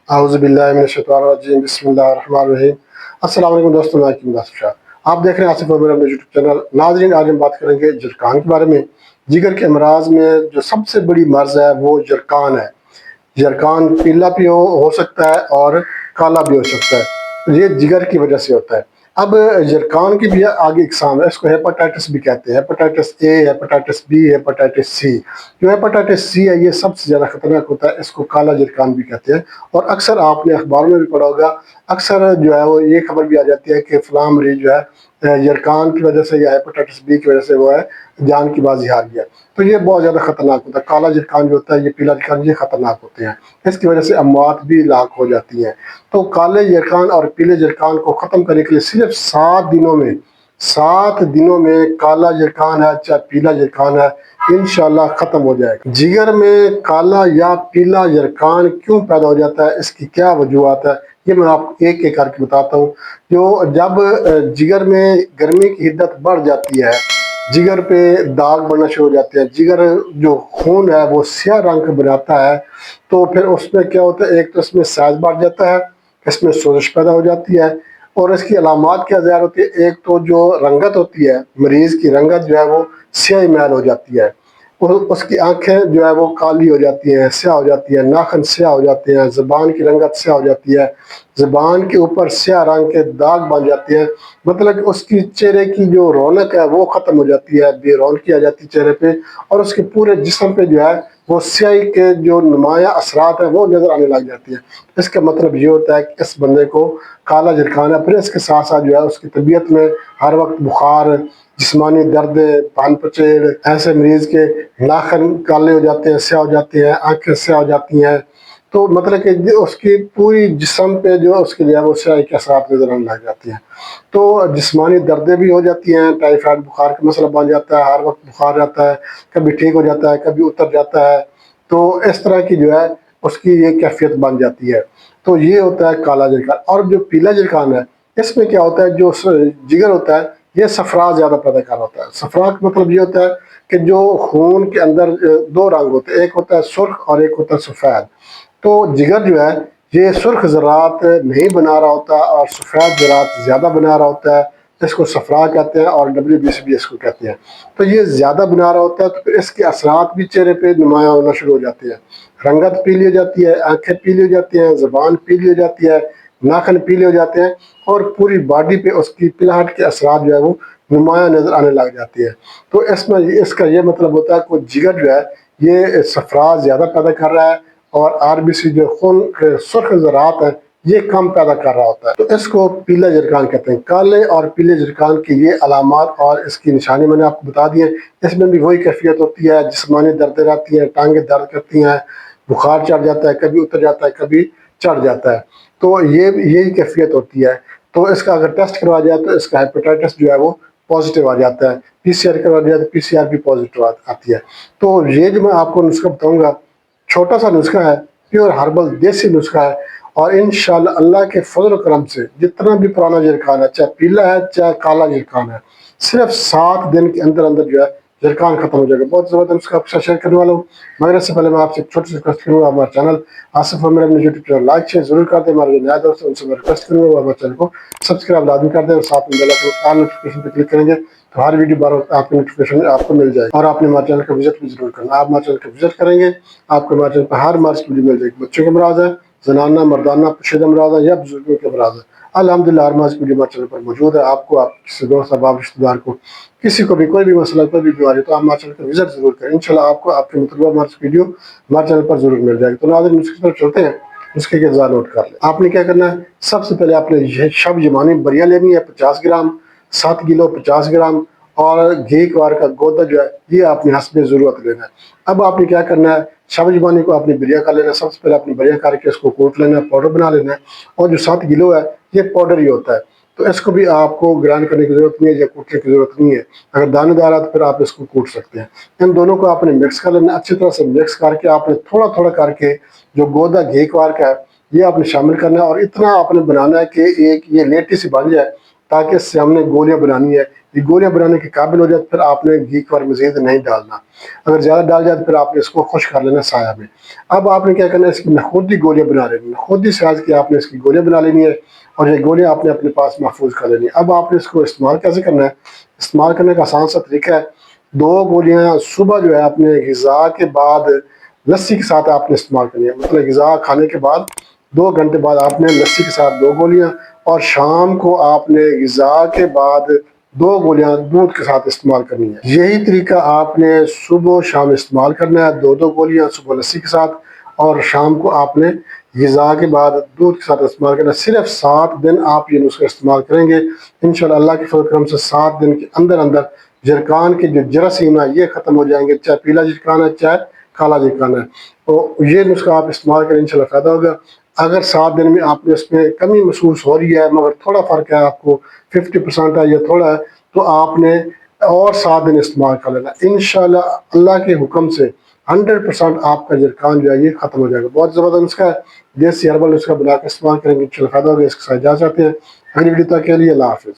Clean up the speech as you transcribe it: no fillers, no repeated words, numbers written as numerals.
आउज़ुबिल्लाहिमिनश्शैतानिर्रजीम बिस्मिल्लाहिर्रहमानिर्रहीम। अस्सलाम वालेकुम दोस्तों, मैं हकीम नासिर शाह। आप देख रहे हैं आसिफ अमीर अपने यूट्यूब चैनल। नाज़रीन, आज हम बात करेंगे जरकान के बारे में। जिगर के अमराज में जो सबसे बड़ी मर्ज़ है वो जरकान है। जरकान पीला भी हो सकता है और काला भी हो सकता है। ये जिगर की वजह से होता है। अब जरकान की भी आगे इकसाम है, इसको हेपाटाइटिस भी कहते हैं। Hepatitis A, hepatitis B, hepatitis C. जो हेपाटाइटिस सी है ये सबसे ज़्यादा खतरनाक होता है, इसको काला जरकान भी कहते हैं। और अक्सर आपने अखबार में भी पढ़ा होगा, अक्सर जो है वो ये खबर भी आ जाती है कि फ़लाँ मरीज जो है जरकान की वजह से या हेपाटाइटिस बी की वजह से वो है जान की बाजी हार गया। तो ये बहुत ज़्यादा खतरनाक होता है। काला जरकान जो होता है, ये पीला जरकान, ये खतरनाक होते हैं। इसकी वजह से अमवात भी लाक हो जाती हैं। तो काले जरकान और पीले जरकान को ख़त्म करने के लिए सिर्फ 7 दिनों में काला जरकान है चाहे पीला जरकान है, इंशाल्लाह ख़त्म हो जाएगा। जिगर में काला या पीला जरकान क्यों पैदा हो जाता है, इसकी क्या वजूहत है, ये मैं आपको एक एक करके बताता हूँ। जब जिगर में गर्मी की हिद्दत बढ़ जाती है, जिगर पे दाग बनना शुरू हो जाते हैं, जिगर जो खून है वो स्याह रंग का बनाता है, तो फिर उसमें क्या होता है, एक तो इसमें साइज बढ़ जाता है, इसमें सोजिश पैदा हो जाती है। और इसकी अलामात क्या ज़ाहिर होती है, एक तो जो रंगत होती है, मरीज़ की रंगत जो है वो स्याही मैल हो जाती है। उसकी आंखें जो है वो काली हो जाती हैं, स्याह हो जाती हैं, नाखून स्याह हो जाते हैं, ज़बान की रंगत स्याह हो जाती है, ज़बान के ऊपर स्याह रंग के दाग बन जाते हैं। मतलब कि उसकी चेहरे की जो रौनक है वो ख़त्म हो जाती है, बेरौनकी आ जाती है चेहरे पे। और उसके पूरे जिस्म पे जो है वो स्याही के जो नुमाया असरात हैं वो नज़र आने लग जाती है। इसका मतलब ये होता है कि इस बंदे को काला जरकान है। फिर इसके साथ साथ जो है उसकी तबीयत में हर वक्त बुखार, जिस्मानी दर्द, पान पचेड़, ऐसे मरीज़ के नाखून काले हो जाते हैं, स्याह हो जाते हैं, आँखें स्याह हो जाती हैं। तो मतलब कि उसकी पूरी जिस्म पे जो उसके जो है वो स्याही के असरात नज़र आने लग जाती हैं। तो जिस्मानी दर्दें भी हो जाती हैं, टाइफाइड बुखार का मसला बन जाता है, हर वक्त बुखार रहता है, कभी ठीक हो जाता है, कभी उतर जाता है। तो इस तरह की जो है उसकी ये कैफियत बन जाती है। तो ये होता है काला जरकान। और जो पीला जरकान है, इसमें क्या होता है, जो जिगर होता है ये सफरा ज़्यादा पैदा कर होता है। सफरा का मतलब ये होता है कि जो खून के अंदर दो रंग होते हैं, एक होता है सुर्ख और एक होता है सफ़ेद। तो जिगर जो है ये सुर्ख ज़रात नहीं बना रहा होता और सफ़ेद ज़रात ज़्यादा बना रहा होता है। इसको सफरा कहते हैं और WBC भी इसको कहते हैं। तो ये ज़्यादा बना रहा होता है, तो फिर इसके असरात भी चेहरे पे नुमायाँ होना शुरू हो जाते हैं। रंगत पीली हो जाती है, आँखें पीली हो जाती हैं, ज़बान पीली हो जाती है, नाखून पीले हो जाते हैं और पूरी बॉडी पे उसकी पिलाहट के असरात जो है वो नुमायाँ नज़र आने लग जाती है। तो इसमें इसका ये मतलब होता है कि जिगर जो है ये सफरा ज़्यादा पैदा कर रहा है और RBC जो खून के सुर्ख ज़रात हैं ये कम पैदा कर रहा होता है। तो इसको पीला जरकान कहते हैं। काले और पीले जरकान की ये अलामात और इसकी निशानी मैंने आपको बता दी है। इसमें भी वही कैफियत होती है, जिस्मानी दर्दें रहती हैं, टांगें दर्द करती हैं, बुखार चढ़ जाता है, कभी उतर जाता है, कभी चढ़ जाता है। तो ये यही कैफियत होती है। तो इसका अगर टेस्ट करवाया जाए तो इसका हेपेटाइटिस जो है वो पॉजिटिव आ जाता है। PCR करवाया जाए तो PCR भी पॉजिटिव आती है। तो ये जो मैं आपको नुस्खा बताऊँगा, छोटा सा नुस्खा है, प्योर हर्बल देसी नुस्खा है। और इंशाल्लाह अल्लाह के फजल करम से जितना भी पुराना जरकान है, चाहे पीला है चाहे काला जरकान है, सिर्फ 7 दिन के अंदर अंदर जो है जरकान खत्म हो जाएगा। बहुत ज़बरदस्त नुस्खा आपके साथ शेयर करने वाला हूँ। मगर इससे पहले मैं आपसे एक छोटी सी रिक्वेस्ट करूँगा, हमारे चैनल आसिफ अमीर अपने यूट्यूब चैनल लाइक शेयर जरूर कर दें। हमारे जो नए दोस्त हैं उनसे मैं रिक्वेस्ट करूँगा हमारे चैनल को सब्सक्राइब लाजमी कर दें और साथ में बेल आइकन ऑल नोटिफिकेशन पर क्लिक करेंगे तो हर वीडियो बार आपकी नोटिफिकेशन आपको मिल जाएगी। और आपने हमारे चैनल का विजिट भी जरूर करना। आप हमारे चैनल का विजिट करेंगे, आपको हमारे चैनल पर हर मार्च की वीडियो मिल जाएगी। बच्चों के अमराज है, जनाना, मर्दाना, पोशीदा अमराज है या बुजुर्गों के अमराज है, अल्हम्दुलिल्लाह हर मार्च की वीडियो हमारे चैनल पर मौजूद है। आपको आप किसी दोस्त अहबाब रिश्तेदार को किसी को भी कोई भी मसला, कोई भी बीमारी, तो आप हमारे चैनल का विजिट जरूर करें। इंशाल्लाह आपको आपके मतलब मार्च वीडियो हमारे चैनल पर जरूर मिल जाएगी। तो नाज़रीन नुस्खे की तरफ चलते हैं। नुस्खे के ज़रा नोट कर लें। आपने क्या करना है, सबसे पहले आपने शब ज़मानी बरिया लेनी है 50 ग्राम, 7 किलो 50 ग्राम। और घी क्वार का गोदा जो है ये आपने हस्बे ज़रूरत लेना है। अब आपने क्या करना है, शब ज़मानी को आपने बरिया कर लेना है। सबसे पहले आपने बरिया करके इसको कूट लेना है, पाउडर बना लेना है। और जो 7 किलो है ये पाउडर ही होता है, तो इसको भी आपको ग्राइंड करने की ज़रूरत नहीं है या कूटने की ज़रूरत नहीं है। अगर दानेदार है तो फिर आप इसको कूट सकते हैं। इन दोनों को आपने मिक्स कर लेना, अच्छी तरह से मिक्स करके आपने थोड़ा थोड़ा करके जो गोदा घी क्वार का है ये आपने शामिल करना है। और इतना आपने बनाना है कि एक ये लेटी सी बन जाए, تاکہ اس سے ہم نے گولیاں بنانی ہے، یہ گولیاں بنانے کے قابل ہو جائے پھر آپ نے گھی کو مزید نہیں ڈالنا، اگر زیادہ ڈال جائے تو پھر آپ نے اس کو خشک کر لینا سایہ میں۔ اب آپ نے کیا کرنا ہے، اس کی نخودی گولیاں بنا لینی ہے، نخودی سائز کی آپ نے اس کی گولیاں بنا لینی ہے، اور یہ گولیاں آپ نے اپنے پاس محفوظ کر لینی ہے۔ اب آپ نے اس کو استعمال کیسے کرنا ہے، استعمال کرنے کا آسان سا طریقہ ہے، 2 گولیاں صبح جو ہے اپنے غذا کے بعد لسی کے ساتھ آپ نے استعمال کرنی ہے، مطلب غذا کھانے کے بعد 2 گھنٹے بعد آپ نے لسی کے ساتھ 2 گولیاں، اور شام کو آپ نے غذا کے بعد 2 گولیاں دودھ کے ساتھ استعمال کرنی ہے۔ یہی طریقہ آپ نے صبح و شام استعمال کرنا ہے، 2 گولیاں صبح لسی کے ساتھ اور شام کو آپ نے غذا کے بعد دودھ کے ساتھ استعمال کرنا ہے۔ صرف 7 دن آپ یہ نسخہ استعمال کریں گے، انشاءاللہ اللہ کے فضل کرم سے 7 دن کے اندر اندر جرکان کے جو جراثیم ہے یہ ختم ہو جائیں گے، چاہے پیلا جرکان ہے چاہے کالا جرکان ہے۔ تو یہ نسخہ آپ استعمال کریں، انشاءاللہ فائدہ ہوگا۔ اگر 7 دن میں آپ نے اس میں کمی محسوس ہو رہی ہے مگر تھوڑا فرق ہے، آپ کو 50% ہے یا تھوڑا ہے، تو آپ نے اور 7 دن استعمال کر لینا، انشاءاللہ اللہ کے حکم سے 100% آپ کا جرکان جو ہے یہ ختم ہو جائے گا۔ بہت زبردست نسخہ ہے، دیسی ہربل نسخہ بنا کے استعمال کریں گے، انشاءاللہ فائدہ ہوگا۔ اس کے ساتھ اجازت چاہتے ہیں، اگلی ویڈیو تک کے لیے اللہ حافظ۔